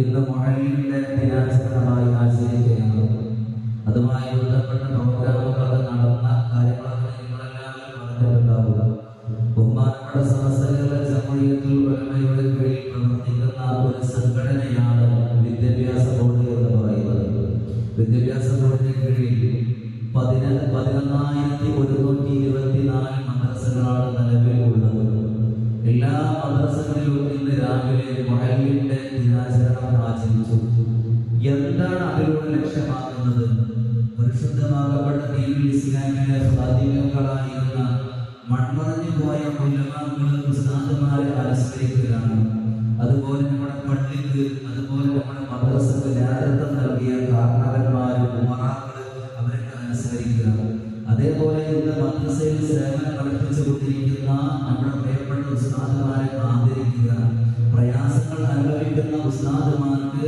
ഇന്ന് മുഅല്ലിമിന്റെ ദിനാചരണമായി ആചരിക്കുകയാണ്. അതുമായി ബന്ധപ്പെട്ട പ്രോഗ്രാമുകളൊക്കെ നടന്ന കാര്യങ്ങളൊക്കെ നിങ്ങളെല്ലാവരും പറഞ്ഞിട്ടുണ്ടാവുക. ബഹുമാനപ്പെട്ട സമസ്തകളുടെ ജംഇയ്യത്തുൽ ഉലമയുടെ കീഴിൽ പ്രവർത്തിക്കുന്ന ഒരു സംഘടനയാണ് വിദ്യാഭ്യാസ ബോർഡ് എന്ന് പറയുന്നത്. വിദ്യാഭ്യാസ ബോർഡിന്റെ കീഴിൽ 11,124 മദ്രസകളാണ് നിലവിലുള്ളത്. എല്ലാ മദ്രസകളിലും ഇന്ന് രാവിലെ മുഅല്ലിമിന്റെ ദിനാചരണം ആചരിച്ചു. എന്താണ് അതിലൂടെ ലക്ഷ്യമാക്കുന്നത്? പരിശുദ്ധമാകപ്പെട്ട ദീനുൽ ഇസ്ലാമിലെ ഖാദിമുകളായിരുന്ന മൺമറഞ്ഞു പോയ ഉലമാക്കൾ ഉസ്താദുമാരെ അനുസ്മരിക്കലാണ്. അതുപോലെ നമ്മുടെ പള്ളിക്ക്, അതുപോലെ നമ്മുടെ മദ്രസക്ക് നേതൃത്വം നൽകിയ കാരണവന്മാരും ഉമറാക്കൾ അവരൊക്കെ അനുസ്മരിക്കുക. അതേപോലെ ഇന്ന് മദ്രസയിൽ സേവനം നടത്തിച്ചുകൊണ്ടിരിക്കുന്ന നമ്മുടെ പ്രിയപ്പെട്ട ഉസ്താദുമാരെ ആദരിക്കുക. പ്രയാസങ്ങൾ അനുഭവിക്കുന്ന ഉസ്താദുമാർക്ക്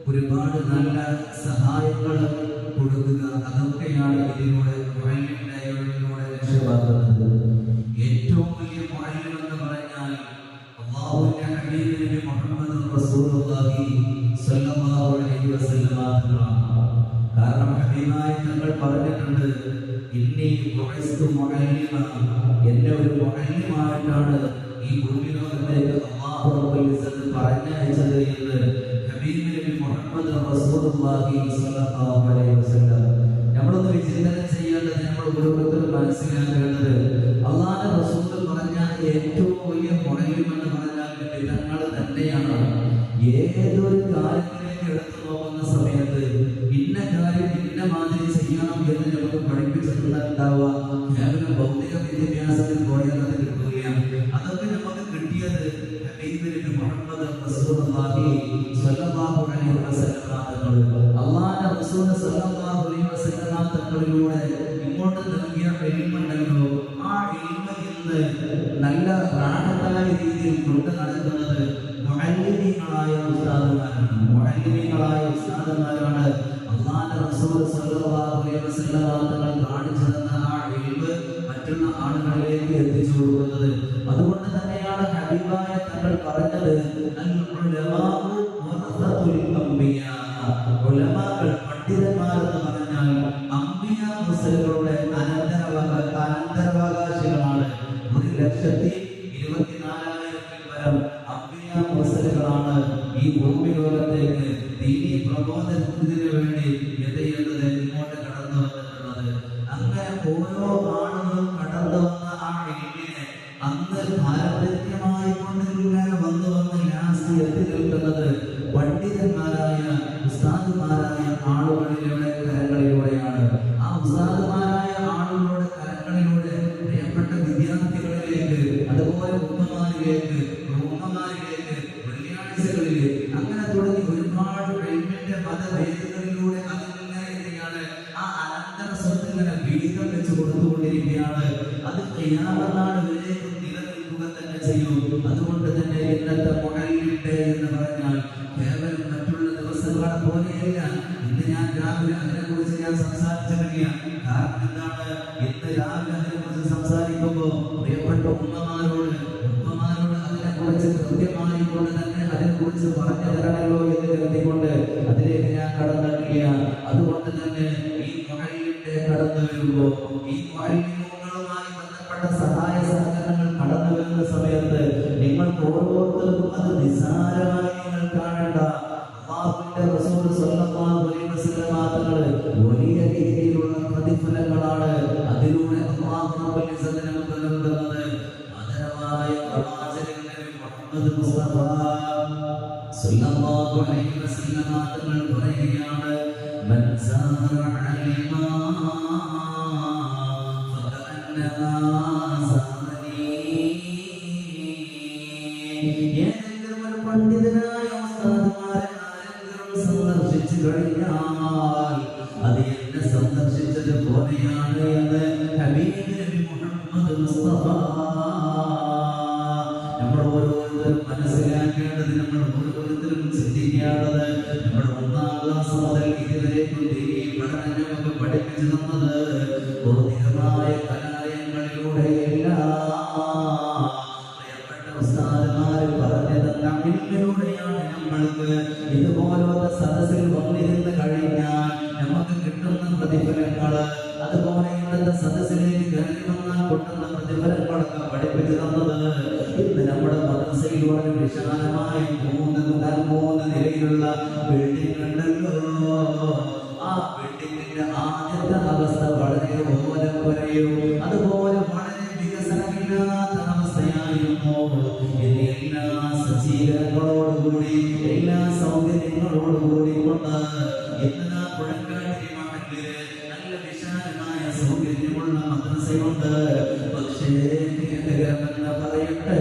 ഒരുപാട് നല്ല സഹായങ്ങൾ കൊടുക്കുക. അതൊക്കെയാണ് ഇതിലൂടെ മുഅല്ലിമിലൂടെ ലക്ഷ്യമാക്കുന്നത്. ഏറ്റവും വലിയ മുഅല്ലിം എന്ന് പറഞ്ഞാൽ അല്ലാഹുവിന്റെ ഹബീബ് നബി മുഹമ്മദ് റസൂലുള്ളാഹി സ്വല്ലല്ലാഹു അലൈഹി വസല്ലം തങ്ങളാണ്. കാരണം ഹബീബായ തങ്ങൾ പറഞ്ഞിട്ടുണ്ട്, ഇന്നി ബുഇസ്തു മുഅല്ലിമ, എന്നെ ഒരു മുഅല്ലിമായിട്ടാണ് ഈ ഭൂമി ലോകത്തേക്ക് അല്ലാഹു റബ്ബുൽ ഇസ്സത്ത് പറഞ്ഞയച്ചത് എന്ന് ഹബീബ് നബി മുഹമ്മദ് റസൂലുള്ളാഹി സ്വല്ലല്ലാഹു അലൈഹി വസല്ലം. നമ്മളൊന്ന് വിചിന്തനം ചെയ്യേണ്ടത്, നമ്മൾ ഓരോരുത്തരും മനസ്സിലാക്കേണ്ടത്, അല്ലാഹുവിന്റെ റസൂൽ പറഞ്ഞ ഏറ്റവും വലിയ മുഅല്ലിം എന്ന് പറഞ്ഞാൽ തങ്ങൾ തന്നെയാണ്. ഏതൊരു കാര്യത്തിലേക്ക് എടുത്തു നോക്കുന്ന സമയത്ത് ഇന്ന കാര്യം ഇന്ന മാതിരി ചെയ്യണം എന്ന് നമുക്ക് പഠിപ്പിച്ചിട്ടുണ്ടാവുക. കേവലം ഭൗതിക വിദ്യാഭ്യാസത്തിൽ പോയാൽ അത് കിട്ടുകയാണ്. അതൊക്കെ നമുക്ക് കിട്ടിയത് ഹബീബ് നബി മുഹമ്മദ് റസൂലുള്ളാഹി സ്വല്ലല്ലാഹു അലൈഹി വസല്ലം തങ്ങൾ, അല്ലാഹുവിന്റെ റസൂൽ സ്വല്ലല്ലാഹു അലൈഹി വസല്ലം തങ്ങളിലൂടെ ഇങ്ങോട്ട് നൽകിയ ഇൽമുണ്ടല്ലോ, ആ ഇൽമ ഇന്ന് നല്ല പ്രാണത്തായ രീതിയിൽ കൊണ്ട് നടക്കുന്നത് മുഅല്ലിമീങ്ങളായ ഉസ്താദുമാരാണ്. മുഅല്ലിമീങ്ങളായ ഉസ്താദുമാരാണ് അല്ലാഹുവിന്റെ റസൂൽ സ്വല്ലല്ലാഹു അലൈഹി വസല്ലം തങ്ങൾ കാണിച്ചു തന്ന ആ ഇൽമ് മറ്റുള്ള ആളുകളിലേക്ക് എത്തിച്ചു കൊടുക്കുന്നത്. അതുകൊണ്ട് തന്നെയാണ് ഹബീബായ തങ്ങൾ പറഞ്ഞത്, അൽ ഉലമാഉ വറസത്തുൽ അംബിയാ. ഉലമാക്കൾ, പണ്ഡിതന്മാർ എന്ന് പറഞ്ഞാൽ അംബിയാ മുർസലുകളുടെ അനന്തരാവകാശികളാണ്. 1,24,000 പരം അംബിയാ മുർസലുകളാണ് ഈ ഭൂമി ലോകത്തേക്ക് ദീനി പ്രബോധനത്തിന് വേണ്ടി എത്തിയത് ഇങ്ങോട്ട് കടന്നു വന്നിട്ടുള്ളത്. അങ്ങനെ ഓരോ ആളുകളും കടന്നു വന്ന ആ ഇൽമിനെ അന്ന് പാരമ്പര്യമായി കൊണ്ടിങ്ങനെ വന്ന് ലാസ്റ്റ് എത്തി നിൽക്കുന്നത് പണ്ഡിതന്മാരായ ഉസ്താദുമാരായ ആളുകളിലൂടെ കരങ്ങളിലൂടെയാണ്. ആ ഉസ്താദുമാരായ ആളുകളുടെ കരങ്ങളിലൂടെ പ്രിയപ്പെട്ട വിദ്യാർത്ഥികളിലേക്ക്, അതുപോലെ ഉമ്മമാരിലേക്ക്, വെള്ളിയാഴ്ചകളിലേക്ക്, അങ്ങനെ തുടങ്ങി ഒരുപാട് ഇൽമിന്റെ മതവേദികളിലൂടെ അതിങ്ങനെ ആ അനന്തര സ്വത്ത് ഇങ്ങനെ വീതം വെച്ച് കൊടുത്തുകൊണ്ടിരിക്കുകയാണ്. അത് ഖിയാമത്ത് നാൾ വരേക്കും നിലനിൽക്കുക തന്നെ ചെയ്യും. അതുകൊണ്ട് തന്നെ ഇന്നത്തെ മുഅല്ലിം ഡേ എന്ന് പറഞ്ഞാൽ കേവലം മറ്റുള്ള ദിവസങ്ങളെ പോലെയല്ല. ഇന്ന് ഞാൻ രാവിലെ അതിനെക്കുറിച്ച് ഞാൻ സംസാരിച്ചിട്ടില്ല. കാരണം എന്താണ്? ഇന്ന് രാവിലെ അതിനെക്കുറിച്ച് സംസാരിക്കുമ്പോൾ പ്രിയപ്പെട്ട ഉമ്മമാരോട് അതിനെക്കുറിച്ച് കൃത്യമായി കൊണ്ട് തന്നെ അതിനെക്കുറിച്ച് പറഞ്ഞു തരണമല്ലോ എന്ന് കരുതിക്കൊണ്ട് അതിലേക്ക് ഞാൻ കടന്നിട്ടില്ല. അതുകൊണ്ട് തന്നെ ഈ മുഅല്ലിം ഡേ കടന്നു വരുമ്പോൾ, ഈ മുഅല്ലിമുകളുമായി ബന്ധപ്പെട്ട സഹായ സഹകരണങ്ങൾ കടന്നു വരുന്ന സമയത്ത് നിങ്ങൾക്ക് ഓരോരുത്തർക്കും അത് നിസ്സാരമായി നിങ്ങൾ കാണേണ്ട. അല്ലാഹുവിന്റെ റസൂൽ സ്വല്ലല്ലാഹു അലൈഹി വസല്ലം തങ്ങൾ വലിയ രീതിയിലുള്ള പ്രതിഫലങ്ങളാണ് അതിലൂടെ അല്ലാഹു റബ്ബുൽ ഇസ്സത്ത് നമുക്ക് നൽകുന്നത്. ആദരവായ പ്രവാചകൻ നബി മുഹമ്മദ് മുസ്തഫ സ്വല്ലല്ലാഹു അലൈഹി വസല്ലം തങ്ങൾ പറയുകയാണ്, മൻ സാറ അലിമാ ഫകഅന്നമാ സാറനി. ഏതെങ്കിലും ഒരു പണ്ഡിതനായ ഉസ്താദുമാരെ ആരെങ്കിലും സന്ദർശിച്ചു കഴിഞ്ഞാൽ അത് എന്നെ സന്ദർശിച്ചത് പോലെയാണ് എന്ന് ഹബീബ് നബി മുഹമ്മദ് മുസ്തഫ. നമ്മൾ ഓരോരുത്തരും മനസ്സിലാക്കേണ്ടത്, നമ്മൾ ഓരോരുത്തരും ചിന്തിക്കേണ്ടത്, നമ്മൾ 1ാം ക്ലാസ് മുതൽ ഇതുവരേക്കും ദീനീ പഠനം നമുക്ക് പഠിപ്പിച്ചു തന്നത് ഭൗതികമായ കലാലയങ്ങളിലൂടെയല്ല. പ്രിയപ്പെട്ട ഉസ്താദുമാർ പറഞ്ഞു തന്ന ഇൽമിലൂടെയാണ് നമ്മൾ നമുക്ക് ഇതുപോലത്തെ സദസ്സിൽ വന്നിരുന്ന് കഴിഞ്ഞാൽ നമുക്ക് കിട്ടുന്ന പ്രതിഫലങ്ങള്, അതുപോലെ ഇന്നത്തെ സദസ്സിലേക്ക് കയറി വന്നാൽ കിട്ടുന്ന പ്രതിഫലങ്ങളൊക്കെ പഠിപ്പിച്ചു തന്നത് ഇന്ന് നമ്മുടെ മദ്രസയിൽ വളരെ വിശാലമായ 3 നിലയിലുള്ള ബിൽഡിംഗ് ഉണ്ടല്ലോ. ആ ബിൽഡിങ്ങിന്റെ ആദ്യത്തെ അവസ്ഥ വളരെ ഓലപ്പുരയും അതുപോലെ വളരെ വികസനമില്ലാത്ത അവസ്ഥയായിരുന്നു. എല്ലാ സജ്ജീകരണങ്ങളോടുകൂടി എല്ലാ സൗകര്യങ്ങളോടുകൂടി കൊണ്ട് ഇന്ന് പുഴക്കാട്ടിരി മഹല്ലില് നല്ല വിശാലമായ സൗകര്യമുള്ള മദ്രസയുണ്ട്. പക്ഷേ എന്ന് പറയട്ടെ,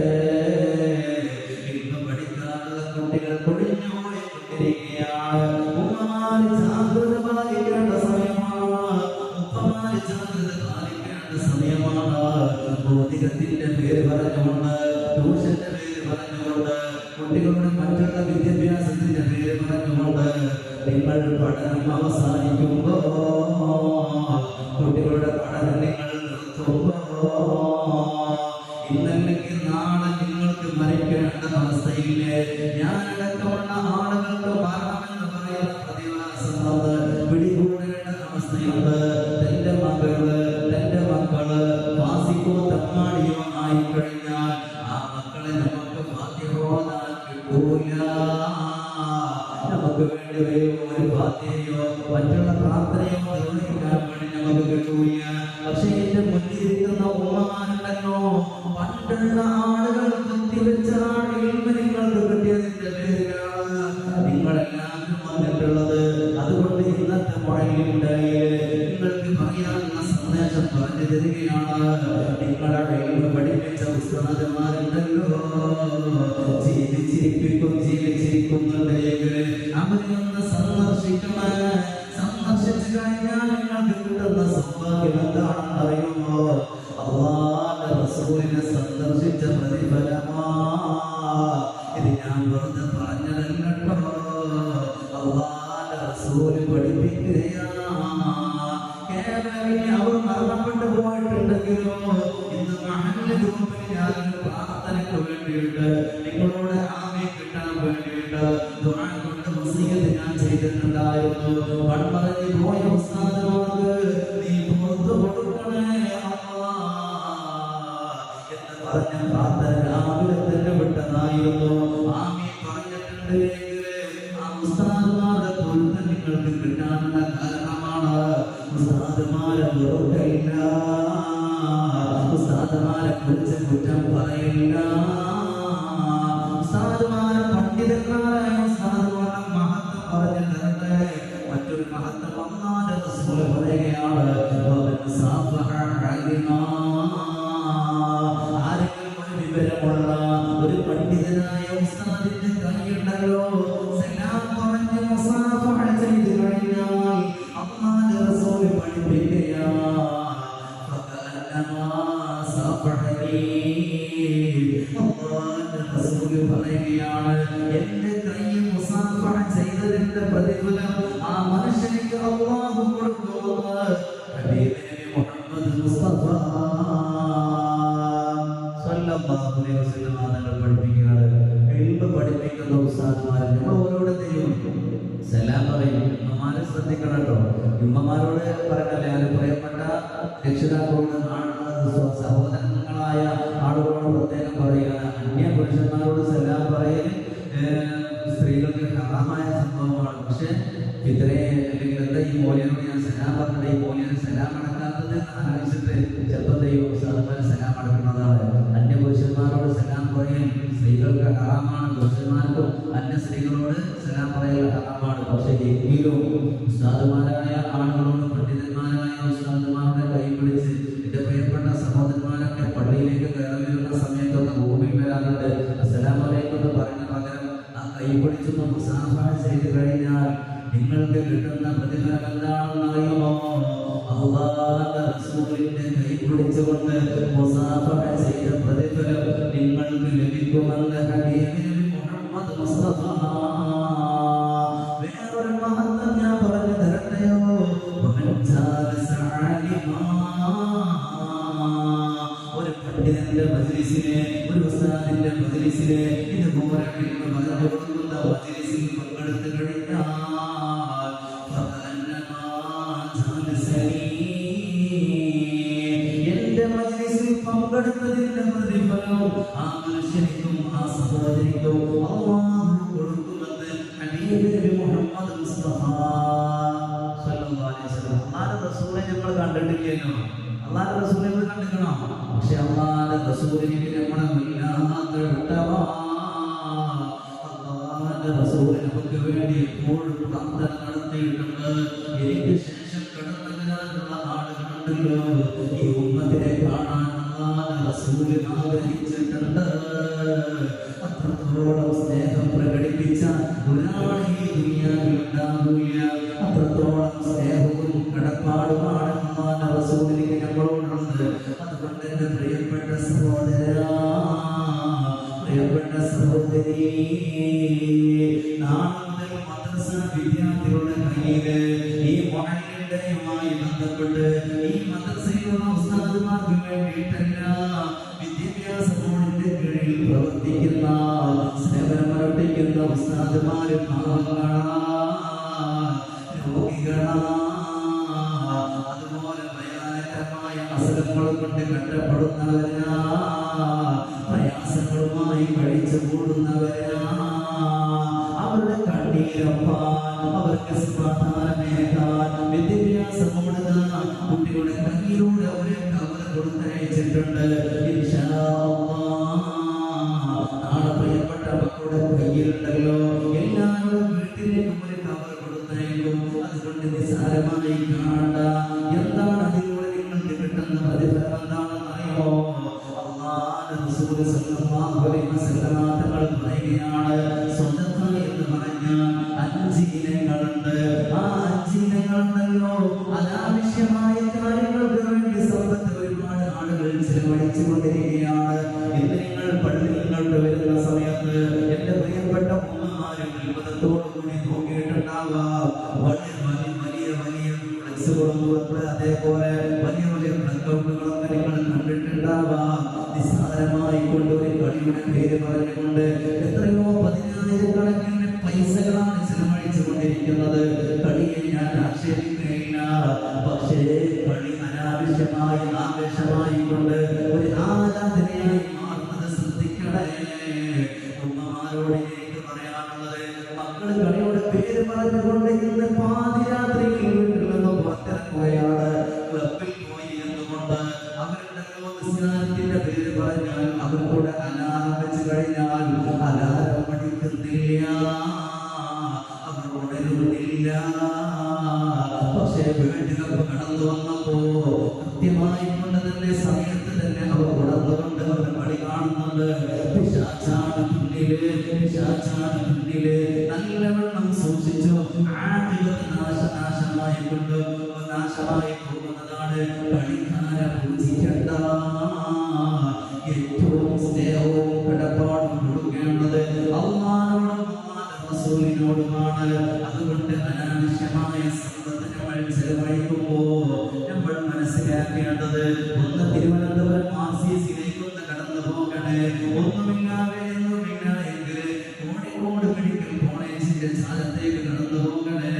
ഇന്ന് പഠിക്കാനുള്ള കുട്ടികൾ പൊടിഞ്ഞുപോയിക്കൊണ്ടിരിക്കുകയാണ്. ഉമ്മമാര് ജാഗ്രത പാലിക്കേണ്ട സമയമാണ്. ഉപ്പമാര് ജാഗ്രത പാലിക്കേണ്ട സമയമാണ്. ഭൗതികത്തിന്റെ പേര് പറഞ്ഞുകൊണ്ട്, ട്യൂഷന്റെ പേര് പറഞ്ഞുകൊണ്ട്, കുട്ടികളുടെ മറ്റുള്ള വിദ്യാഭ്യാസത്തിന്റെ പേര് പറഞ്ഞുകൊണ്ട് നിങ്ങൾ പഠനം അവസാനിക്കുമ്പോ, കുട്ടികളുടെ പഠനം നിങ്ങൾ നിർത്തുമ്പോ, ഇന്നല്ലെങ്കിൽ നാളെ നിങ്ങൾക്ക് മരിക്കേണ്ട അവസ്ഥയില്ലേ? ഞാനടക്കമുള്ള ആളുകൾക്ക് മരണമെന്ന് പറയുന്ന പ്രതിഭാസം പിടികൂടേണ്ട അവസ്ഥയുണ്ട്. തന്റെ മകള് തന്റെ മക്കള് വാസിക്കോ തമ്മാടിയോ ആയിക്കഴിഞ്ഞാൽ ആ മക്കളെ നമുക്ക് ഫാത്തിഹോദാൻ കിട്ടൂല. നമുക്ക് വേണ്ടി ഒരു ഫാത്തിഹയോ മറ്റുള്ള പ്രാർത്ഥനയോ നിർവഹിക്കാൻ വേണ്ടി നമുക്ക് കിട്ടൂല. പക്ഷെ എന്റെ മുന്നിലിരിക്കുന്ന ഉമ്മമാരുണ്ടല്ലോ, പണ്ടുള്ള ആളുകൾ കുത്തിവെച്ചതാണ് നിങ്ങൾക്ക് കിട്ടിയതിന്റെ പേരിലാണ് നിങ്ങളെല്ലാവരും വന്നിട്ടുള്ളത്. അതുകൊണ്ട് ഇന്നത്തെ മുഴങ്ങിണ്ടായി നിങ്ങൾക്ക് പറയാനുള്ള സന്ദേശം പറഞ്ഞു തരികയാണ്. നിങ്ങളെ പഠിപ്പിച്ച ഉസ്താദന്മാരുണ്ടല്ലോ, ജീവിച്ചിരിക്കുന്നുണ്ടെങ്കിൽ അവരെ ഒന്ന് സന്ദർശിക്കണേ. സന്ദർശിച്ചു കഴിഞ്ഞാൽ നിങ്ങൾക്ക് കിട്ടുന്ന സൗഭാഗ്യം എന്താണെന്ന് അറിയുമോ? അല്ലാഹുവിന്റെ റസൂലിനെ സന്ദർശിച്ച പ്രതിഫലമാ. ഇത് ഞാൻ വെറുതെ പറഞ്ഞതല്ലോ, അല്ലാഹുവിന്റെ റസൂല് പഠിപ്പിക്കുകയാണ്. കേവലം അവർ മരണപ്പെട്ടു പോയിട്ടുണ്ടെങ്കിലും ഇന്ന് മഹല്ല് ഗ്രൂപ്പിൽ ഞാൻ പ്രാർത്ഥനയ്ക്ക് വേണ്ടിയിട്ട് നിങ്ങളോട് ആമീൻ കിട്ടാൻ വേണ്ടിയിട്ട് ദുആ കൊണ്ട് വസിയത്ത് ഞാൻ ചെയ്തിട്ടുണ്ടായിരുന്നു. പൺപറഞ്ഞു പോയ ഉസ്താദുമാർക്ക് നീ പുറത്തു കൊടുക്കണേ എന്ന് പറഞ്ഞ പ്രാർത്ഥന രാവിലെ തന്നെ വിട്ടതായിരുന്നു. ആമീൻ പറഞ്ഞിട്ടുണ്ട് എങ്കിൽ ആ ഉസ്താദുമാരുടെ പൊരുത്തം നിങ്ങൾക്ക് കിട്ടാനുള്ള കാരണമാണ്. ഉസ്താദുമാരെ വെറുക്കയില്ല, ഉസ്താദുമാരെ കുറിച്ച് കുറ്റം പറയില്ല. ഉസ്താദുമാരെ പണ്ഡിതന്മാരായ ഉസ്താദുമാരെ മഹത്വം പറഞ്ഞു തരട്ടെ. മറ്റൊരു മഹത്വം അല്ലാഹുവിന്റെ റസൂൽ പറയുകയാണ്, ആരെങ്കിലും ഒരു വിവരമുള്ള ഒരു പണ്ഡിതനായ ഉസ്താദിന്റെ കൈയുണ്ടല്ലോ, സലാം പറഞ്ഞു മുസാഫഹ ചെയ്തു കഴിഞ്ഞാൽ അല്ലാഹുവിന്റെ റസൂൽ പഠിപ്പിക്കുകയാണ്, പറയുകയാണ് എന്റെ കൈ മുസാഫഹ ചെയ്തതിന്റെ പ്രതിഫലം ആ മനുഷ്യനിക്ക് അല്ലാഹു കൊടുക്കുമെന്ന് ഹബീബ് മുഹമ്മദ് മുസ്തഫ സല്ലല്ലാഹു അലൈഹി വസല്ലം തങ്ങൾ പഠിപ്പിക്കുകയാണ്. ഇൽമ് പഠിപ്പിക്കുന്ന ഉസ്താദുമാർ നമ്മൾ ഓരോരുത്തരും സലാം പറയും. ഉമ്മമാരെ ശ്രദ്ധിക്കണം കേട്ടോ. ഉമ്മമാരോട് പറഞ്ഞല്ലേ, അത് പ്രിയപ്പെട്ട രക്ഷിതാക്കളോട് സഹോദരങ്ങളായ ആളുകളോട് പ്രത്യേകം പറയുകയാണ്. അന്യ പുരുഷന്മാരോട് സലാം പറയൽ സ്ത്രീകൾക്ക് ഹറാമായ സംഭവമാണ്. പക്ഷെ ഇത്രേ അല്ലെങ്കിൽ എന്താ ഈ മോലിയോട് ഞാൻ സലാം പറഞ്ഞത്, ഈ മോലിയോട് സലാം അടക്കാത്തത് ആലോചിച്ചിട്ട് ചിലപ്പോൾ ദൈവം ഉസ്താദുമാർ സലാം അടക്കുന്നതാണ്. അന്യ പുരുഷന്മാരോട് സലാം പറയൽ സ്ത്രീകൾക്ക് ഹറാമാണ്. പുരുഷന്മാർക്കും അന്യ സ്ത്രീകളോട് സലാം പറയൽ ഹറാമാണ്. പക്ഷെ എങ്കിലും ഉസ്താദുമാരായ ആളുകളോട് പണ്ഡിതന്മാരായ ഉസ്താദുമാരുടെ കൈ പിടിച്ച് എന്റെ പ്രിയപ്പെട്ട സഹോദരന്മാരൊക്കെ പള്ളിയിലേക്ക് കയറി വരുന്ന സമയത്തൊക്കെ ഭൂമിയിൽ വരാറുണ്ട്. അസ്സലാമു അലൈക്കും എന്ന് പറയുന്ന പകരം ആ കൈ പിടിച്ചൊന്ന് മുസാഫഹ ചെയ്ത് കഴിഞ്ഞാൽ നിങ്ങൾക്ക് കിട്ടുന്ന പ്രതിഫലം എന്താണെന്ന് അറിയുമോ? അല്ലാഹുവിന്റെ റസൂലിന്റെ കൈ പിടിച്ചുകൊണ്ട് മുസാഫഹ ചെയ്ത പ്രതിഫലം നിങ്ങൾക്ക് ലഭിക്കുമെന്ന് ഹബീബ് മുഹമ്മദ് മുസ്തഫ. വേറൊരു മഹത്വം ഞാൻ പറഞ്ഞു തരട്ടെയോ? ഒരു പണ്ഡിതന്റെ മജ്‌ലിസിലെ, ഒരു ഉസ്താദിന്റെ മജ്‌ലിസിലെ ഇതുപോലെ പറഞ്ഞു കൊടുക്കുന്ന മജ്‌ലിസിൽ പങ്കെടുത്തു കഴിഞ്ഞാൽ എന്റെ മജ്‌ലിസിൽ പങ്കെടുത്തതിന്റെ പ്രതിഫലം ആ മനുഷ്യനിക്കും ആ സഹോദരിക്കും അല്ലാഹു കൊടുക്കുമെന്ന് ഹബീബ് നബി മുഹമ്മദ് മുസ്തഫ സല്ലല്ലാഹു അലൈഹി വസല്ലം. അല്ലാഹുവിന്റെ റസൂലിനെ നമ്മൾ കണ്ടിട്ടില്ലല്ലോ. അല്ലാഹുവിന്റെ റസൂലിനെ നമ്മൾ കണ്ടിക്കണോ? പക്ഷെ അല്ലാഹുവിന്റെ റസൂലിനെ നമ്മളെ വല്ലാതെ വിട്ടവാ. അല്ലാഹുവിന്റെ റസൂൽ നമുക്ക് വേണ്ടി എപ്പോഴും പ്രാർത്ഥന നടത്തിയിട്ടുണ്ട്. എനിക്ക് ശേഷം കടന്നു വരാനുള്ള ആളുകളുണ്ടല്ലോ, ഈ ഉമ്മത്തിനെ കാണാൻ അല്ലാഹുവിന്റെ റസൂൽ ആഗ്രഹിച്ചിട്ടുണ്ട്. അത്രത്തോളം സ്നേഹം പ്രകടിപ്പിച്ച ഒരാൾ ഈ ദുനിയാവിൽ ഉണ്ടാവില്ല. അത്രത്തോളം സ്നേഹവും കടപ്പാടുമാണ് അല്ലാഹുവിന്റെ റസൂലിന് നമ്മളോടുള്ളത്. അതുകൊണ്ട് എന്റെ പ്രിയപ്പെട്ട സഹോദരാ, പ്രിയപ്പെട്ട സഹോദരി, നാളെ മുതൽ മദ്രസ വിദ്യാർത്ഥികളുടെ കയ്യില് ഈ മുഅല്ലിമുമായി ബന്ധപ്പെട്ട് ഈ മദ്രസയിലുള്ള ഉസ്താദുമാർക്ക് വേണ്ടിയിട്ടല്ല, വിദ്യാഭ്യാസ ബോർഡിന്റെ കീഴിൽ പ്രവർത്തിക്കുന്ന സേവനമനുഷ്ഠിക്കുന്ന ഉസ്താദുമാര് പാവങ്ങളാ, രോഗികളാ, അതുപോലെ ഭയാനകരമായ അസുഖങ്ങൾ കൊണ്ട് കഷ്ടപ്പെടുന്നവരാ, പ്രയാസങ്ങളുമായി കഴിച്ചു കൂടുന്നവരാ, അവരുടെ കണ്ണീരപ്പാൻ, അവർക്ക് സമാധാനമേകാൻ വിദ്യാഭ്യാസം കൊടുക്കാൻ കുട്ടികളുടെ കയ്യിലൂടെ അവരെ കവർ കൊടുത്തയച്ചിട്ടുണ്ട്. ഇൻഷാ അല്ലാഹ് നാളെ പ്രിയപ്പെട്ട മക്കളുടെ കയ്യിലുണ്ടല്ലോ, എല്ലാവരും വീട്ടിലേക്കും ഒരു കവർ കൊടുത്തയക്കും. അതുകൊണ്ട് നിസ്സാരമായി കാണണ്ട. എന്താണ് അതിലൂടെ നിങ്ങൾക്ക് കിട്ടുന്ന പ്രതിഫലം എന്താണെന്ന് അറിയുമോ? അല്ലാഹുവിന്റെ റസൂൽ സല്ലല്ലാഹു അലൈഹി വസല്ലം തങ്ങൾ പറയുകയാണ്, സ്വതക്ക എന്ന് പറഞ്ഞാൽ 5 ഇനങ്ങളുണ്ട്. ആ 5 ഇനങ്ങളുണ്ടല്ലോ, അനാവശ്യമായ കാര്യങ്ങൾക്ക് വേണ്ടി സമ്പത്ത് ഒരുപാട് ആളുകൾ ചെലവഴിച്ചു കൊണ്ടിരിക്കുകയാണ്. ഇന്ന് നിങ്ങൾ പള്ളികളിലോട്ട് വരുന്ന സമയത്ത് എന്റെ പ്രിയപ്പെട്ട ഉമ്മമാരും അത്ഭുതത്തോടുകൂടി നോക്കിയിട്ടുണ്ടാവാം. വലിയ ഫ്ലെക്സുകളും അതേപോലെ വലിയ പ്ലക്കൗട്ടുകളൊക്കെ നിങ്ങൾ കണ്ടിട്ടുണ്ടാവാം. നിസ്സാരമായി കൊണ്ട് ഒരു കളിയുടെ പേര് പറഞ്ഞുകൊണ്ട് എത്രയോ 10,000-കണക്കിന് പൈസകളാണ് ചെലവഴിച്ചു കൊണ്ടിരിക്കുന്നത്. കളിയെ ഞാൻ ആക്ഷേപിക്കുകയില്ല, പക്ഷേ കളി അനാവശ്യമായി ആവേശമായി കൊണ്ട് ഒരു ആരാധനയായി മാറുന്നത് ശ്രദ്ധിക്കണേ. ഉമ്മമാരോട് എനിക്ക് പറയാനുള്ളത്, മക്കൾ കളിയുടെ പേര് പറഞ്ഞുകൊണ്ട് ഇന്ന് പാതിരാത്രിയിൽ വീട്ടിൽ നിന്ന് പുറത്തിറക്കുകയാണ്. ക്ലബിൽ പോയി എന്നുകൊണ്ട് അവരുടെ നിസ്കാരത്തിന്റെ പേര് പറഞ്ഞാൽ അവർക്കൂടെ അലാറം വെച്ച് കഴിഞ്ഞാൽ അലാറം പഠിക്കുന്നില്ല, അവർ ഉണരുന്നില്ല. പക്ഷേ വേൾഡ് കപ്പ് കടന്നു വന്നപ്പോ കൃത്യമായി കൊണ്ട് തന്നെ സമയത്ത് തന്നെ അവർ ഉണർന്നുകൊണ്ട് അവർ കളി കാണുന്നുണ്ട്. പിശാചാണ് പിന്നില് നല്ലവണ്ണം സൂക്ഷിച്ചു. നാശമായി പോകുന്നതാണ്. കളിക്കാരെ പൂജിക്കണ്ട. ഏറ്റവും സ്നേഹവും കടപ്പാടും കൊടുക്കേണ്ടത് അല്ലാഹുവിനോടും അല്ലാഹുവിന്റെ റസൂലിനോടുമാണ്. അതുകൊണ്ട് അനാവശ്യമായ സമ്പത്ത് നമ്മൾ ചെലവഴിക്കുമ്പോൾ നമ്മൾ മനസ്സിലാക്കേണ്ടത്, ഒന്ന് തിരുവനന്തപുരം RCC-യിലേക്ക് ഒന്ന് കടന്നു പോകണേ. ഒന്നുമില്ലാതെ എങ്കിൽ കോഴിക്കോട് മെഡിക്കൽ കോളേജിന്റെ ചാലത്തേക്ക് കടന്നു പോകണേ.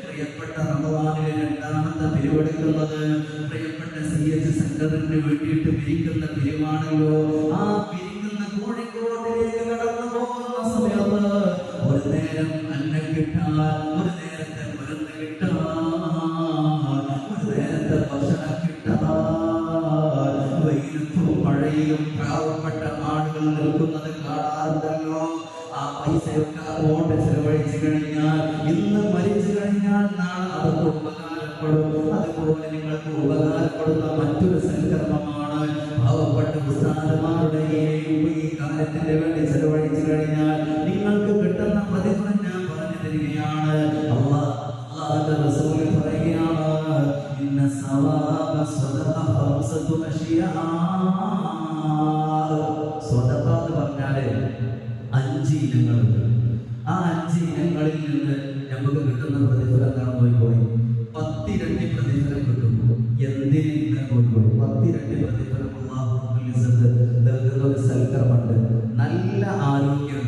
പ്രിയപ്പെട്ട റമദാനിലെ 2ാമത്തെ പിരിവെടുക്കുന്നത് പ്രിയപ്പെട്ട CH സെന്ററിന് വേണ്ടിയിട്ട് പിരിക്കുന്ന പിരിവാണല്ലോ. ആ പിരിക്കുന്ന കോഴിക്കോടിലേക്ക് കടന്നു പോകുന്ന സമയത്ത് ഒരു നേരം അന്നം കിട്ടാൻ, ഒരു നേരത്തെ മരുന്ന് കിട്ടാൻ, ഒരു നേരത്തെ ഭക്ഷണം കിട്ടാൻ, വെയിലും മഴയിലും പാവപ്പെട്ട ആളുകൾ നിൽക്കുന്നത് കാണാറുണ്ടല്ലോ. ആ പൈസയൊക്കെ അങ്ങോട്ട് ചെലവഴിച്ചു കഴിഞ്ഞാൽ ഇന്ന് മരിച്ചു കഴിഞ്ഞാൽ നാളെ അതൊക്കെ ഉപകാരപ്പെടും. അതുപോലെ നിങ്ങൾക്ക് ഉപകാരപ്പെടുന്ന മറ്റൊരു സൽക്കർമ്മമാണ് പാവപ്പെട്ട ഉസ്താദുമാരുടെ ഈ കാര്യത്തിന്റെ വേണ്ടി ചെലവഴിച്ചു കഴിഞ്ഞാൽ നിങ്ങൾക്ക് കിട്ടുന്ന പ്രതിഫലം ഞാൻ പറഞ്ഞു തരികയാണ്. അല്ലാഹുവിന്റെ റസൂൽ പറയുകയാണ്, ഇന്ന സവാബ സ്വദഖ ഖംസതു അഷ്യാ. സ്വദഖ എന്ന് പറഞ്ഞാൽ 5 ഇനങ്ങളുണ്ട്. ആ 5 ഇനങ്ങളിൽ നിന്ന് നമുക്ക് കിട്ടുന്ന പ്രതിഫലം എന്താണ് നോക്കിക്കോളി. 10 ഇരട്ടി പ്രതിഫലം കിട്ടും. എന്തിന് നോക്കിക്കോളി, 10 ഇരട്ടി പ്രതിഫലം അല്ലാഹു റബ്ബുൽ ഇസ്സത്ത് നൽകുന്ന ഒരു സൽക്കർമ്മമുണ്ട്. നല്ല ആരോഗ്യം,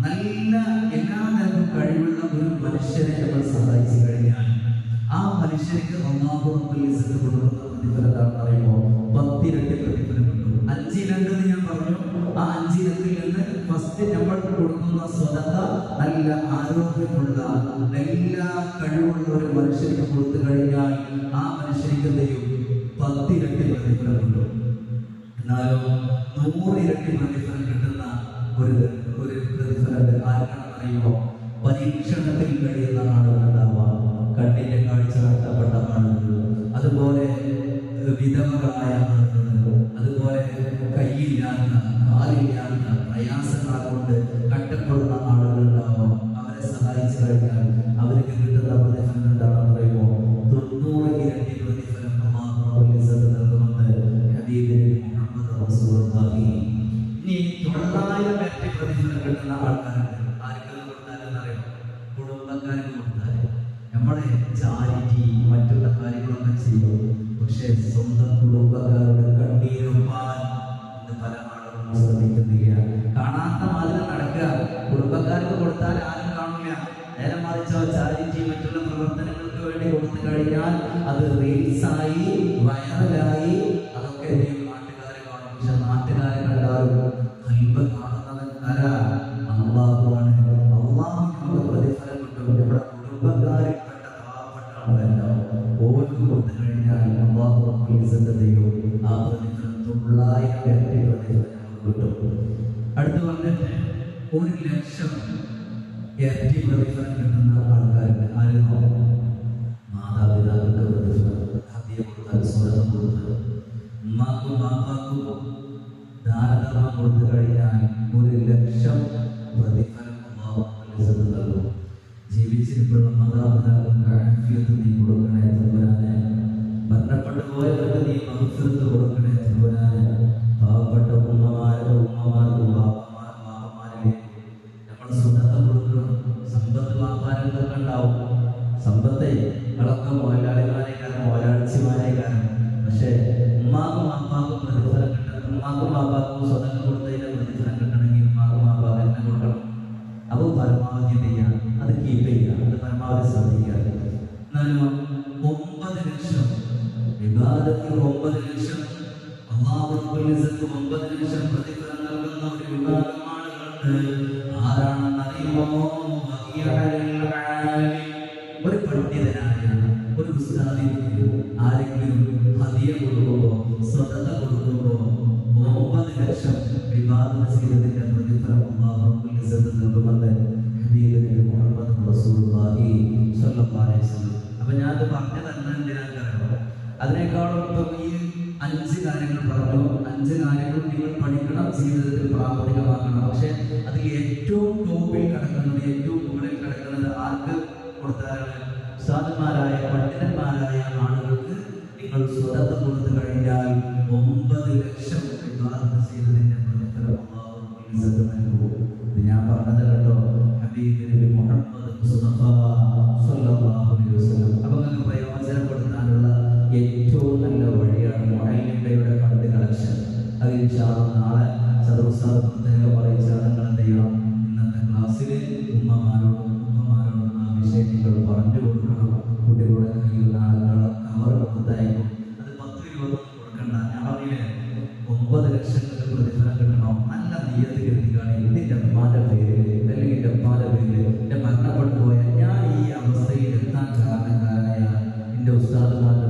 നല്ല എല്ലാ മനുഷ്യനെ നമ്മൾ സഹായിച്ചു കഴിഞ്ഞാൽ ആ മനുഷ്യർക്ക് അല്ലാഹു റബ്ബുൽ ഇസ്സത്ത് കൊടുക്കുന്ന പ്രതിഫലം എന്താണെന്ന് അറിയുമോ? 10 ഇരട്ടി പ്രതിഫലം കിട്ടും. 5 ഇനണ്ടെന്ന് ഞാൻ പറഞ്ഞു. ആ 5 ഇനത്തിൽ നിന്ന് ഫസ്റ്റ് നമ്മൾ കൊടുക്കുന്ന സ്വതക്ക നല്ല ആരോഗ്യമുള്ള എല്ലാ കഴിവുള്ള ഒരു മനുഷ്യർക്ക് കൊടുത്തു കഴിഞ്ഞാൽ ആ മനുഷ്യർക്ക് എന്ത് ചെയ്യും? 10 ഇരട്ടി പ്രതിഫലം കിട്ടും. എന്നാലും 100 ഇരട്ടി പ്രതിഫലം കിട്ടുന്ന ഒരു പ്രതിഫലം ആർക്കാണെന്ന് അറിയുമോ? പരീക്ഷണത്തിൽ കഴിയുന്ന ആളുകളുണ്ടാവാം, കണ്ണിന്റെ കാഴ്ച നഷ്ടപ്പെട്ട ആളുകൾ, അതുപോലെ വിധവകളായ ആളുകൾ, അതുപോലെ കൈയില്ലാത്ത കാലില്ലാത്ത പ്രയാസങ്ങളെ കൊണ്ട് കഷ്ടപ്പെടുന്ന ആളുകളുണ്ടാവും. അവരെ സഹായിച്ചു കഴിഞ്ഞാൽ അവർക്ക് കിട്ടുന്ന പ്രതിഫലം എന്താണെന്ന് പറയുമോ? 90 ഇരട്ടി പ്രതിഫലം അല്ലാഹു റബ്ബുൽ ഇസ്സത്ത് നൽകുമെന്ന് ഹബീബിന് മുഹമ്മദ് റസൂലുള്ളാഹി. ഇനി 900 ഇരട്ടി പ്രതിഫലം കിട്ടുന്ന ആൾക്കാരുണ്ട്. ആർക്കെല്ലാം കൊടുത്താലെന്ന് അറിയാം? കുടുംബക്കാർക്ക് കൊടുത്താൽ. നമ്മളെ ചാരിറ്റി മറ്റുള്ള കാര്യങ്ങളൊക്കെ ചെയ്യും, പക്ഷെ സ്വന്തം കുടുംബക്കാരുടെ കണ്ണീരൊപ്പാൻ ഇന്ന് പല ആളുകളും ശ്രമിക്കുന്നില്ല. കാണാത്ത മാതിരി നടക്കുക. കുടുംബക്കാർക്ക് കൊടുത്താൽ ആരും കാണില്ല. നേരെ മറിച്ചോ ചാരിറ്റി മറ്റുള്ള പ്രവർത്തനങ്ങൾക്ക് വേണ്ടി കൊടുത്തു കഴിഞ്ഞാൽ അത് റീൽസായി വൈറലായി അതൊക്കെ നാട്ടുകാരെ കാണും. പക്ഷെ നാട്ടുകാരെ കണ്ടാലും കൽബ് കാണുന്നവൻ ആരാ? അല്ലാഹുവാണ്. അല്ലാഹുവിനുള്ള പ്രതിഫലം കിട്ടും. നമ്മുടെ കുടുംബക്കാരിൽ പെട്ട പാവപ്പെട്ട ആളുകളെല്ലാം ഓർക്ക് കൊടുത്തു കഴിഞ്ഞാൽ അല്ലാഹു റബ്ബുൽ ഇസ്സത്ത് ചെയ്യും. ആ പ്രതിഫലം 900 ഇരട്ടി പ്രതിഫലം നമുക്ക് കിട്ടും. അടുത്ത് വന്നിട്ട് 1,00,000 ഇരട്ടി പ്രതിഫലം കിട്ടുന്ന ആൾക്കാരുണ്ട്. ആരെന്നോ? മാതാപിതാക്കൾക്ക് പ്രതിഫലം. ഹദിയ കൊടുത്താൽ, സ്വതം കൊടുത്താൽ, ഉമ്മാക്കും ബാപ്പാക്കും ദാനധർമ്മം കൊടുത്തു കഴിഞ്ഞാൽ 1,00,000 പ്രതിഫലം അല്ലാഹു റബ്ബുൽ ഇസ്സത്ത് നൽകും. ജീവിച്ചിരിപ്പുള്ള മാതാപിതാക്കൾക്ക് ആഫിയത്ത് നീ കൊടുക്കണേ തമ്പുരാനെ. മരണപ്പെട്ടു പോയവർക്ക് നീ മഗ്ഫിറത്ത് കൊടുക്കണേ തമ്പുരാനെ. പാവപ്പെട്ട ഉമ്മമാർക്കും ബാപ്പമാരിലേക്ക് നമ്മൾ സ്വതന്ത്ര കൊടുക്കണം. സമ്പത്ത് വാപ്പാനൊക്കെ ഉണ്ടാവും. സമ്പത്തെ കളക്ക മോലാളിമാരേക്കാരും മോലാളിച്ചിമാരേക്കാരും. പക്ഷേ ഉമ്മാക്കും വാപ്പാക്കും പ്രതിഫലം കിട്ടണം. ഉമ്മാക്കും വാപ്പാക്കും സ്വതന്ത്ര കൊടുത്തതിന്റെ പ്രതിഫലം കിട്ടണമെങ്കിൽ ഉമ്മാക്കും വാപ്പാക്കും എന്നെ കൊടുക്കണം. അപ്പോൾ പരമാവധി ചെയ്യാം, അത് കീപ്പ് ചെയ്യാം, അത് പരമാവധി ശ്രദ്ധിക്കുക. എന്നാലും 9,00,000 വിവാദത്തിൽ 9,00,000 അല്ലാഹു റബ്ബുൽ ഇസ്സത്ത് 9,00,000 പ്രതിഫലം നൽകുന്ന ഒരു വിഭാഗം ആളുകളുണ്ട്. ആരാണെന്ന് അറിയുമോ? ഒരു പണ്ഡിതനായ ഒരു ഉസ്താദിന് ആരെങ്കിലും ഹദിയ കൊടുക്കുമ്പോൾ, സ്വതന്ത്ര കൊടുക്കുമ്പോൾ 9,00,000 വിവാദത്ത് ചെയ്തതിന്റെ പ്രതിഫലം അല്ലാഹു റബ്ബുൽ ഇസ്സത്ത് നൽകുമെന്ന് ഹബീബ് മുഹമ്മദ് റസൂലുള്ളാഹി സ്വല്ലല്ലാഹു അലൈഹി വസല്ലം. അപ്പൊ ഞാനത് പറഞ്ഞു തന്നെ എന്തിനാണെന്നറിയോ? അതിനേക്കാളും ഇപ്പം ഈ 5 കാര്യങ്ങൾ പറഞ്ഞു. 5 കാര്യങ്ങളും നിങ്ങൾ പഠിക്കണം, ജീവിതത്തിൽ പ്രാവർത്തികമാക്കണം. പക്ഷെ അതിൽ ഏറ്റവും ടോപ്പിൽ കിടക്കുന്നത്, ഏറ്റവും മുകളിൽ കിടക്കുന്നത് ആർക്ക് കൊടുത്താലാണ്? ഉസ്താദന്മാരായ പണ്ഡിതന്മാരായ ആളുകൾക്ക് നിങ്ങൾ സ്വതന്ത്ര കൊടുത്തു കഴിഞ്ഞാൽ 9,00,000 വിവാദത്ത് ചെയ്തതിന്റെ പ്രതിഫലം അല്ലാഹു റബ്ബുൽ ഇസ്സത്ത് നൽകും. ഇത് ഞാൻ പറഞ്ഞത് കേട്ടോ, ഹബീബ് നബി മുഹമ്മദ് മുസ്തഫ സ്വല്ലല്ലാഹു അലൈഹി വസല്ലം. അപ്പൊ നിങ്ങൾക്ക് പ്രയോജനപ്പെടുത്താനുള്ള ഏറ്റവും നല്ല വഴിയാണ് മുഅല്ലിംയുടെ ഫണ്ട് കളക്ഷൻ. അത് ഇൻഷാ അല്ലാഹ് നാളെ സദർസാദ് പ്രത്യേകം അറിയിച്ചാൽ നിങ്ങൾ എന്ത് ചെയ്യണം? ഇന്നത്തെ ക്ലാസ്സിൽ ഉമ്മമാരോടും ഉമ്മമാരോടും ആ വിഷയം നിങ്ങൾ പറഞ്ഞു കൊടുക്കണം. കുട്ടികളുടെ കയ്യിൽ നാളെ കവർ കൊടുത്തയക്കും. അത് 10-20 കൊടുക്കണ്ട. ഞാൻ പറഞ്ഞില്ലേ 9,00,000 പ്രതിഫലം കിട്ടണോ? നല്ല നീയത്ത് കരുതിക്കാണ്. ഇതിന്റെ അമ്മാന്റെ പേരിൽ അല്ലെങ്കിൽ എന്റെ അപ്പാന്റെ പേരിൽ എന്റെ മരണപ്പെട്ടു പോയ ഞാൻ ഈ അവസ്ഥയിൽ എത്താൻ കാരണക്കാരായ എന്റെ ഉസ്താദുമാരുടെ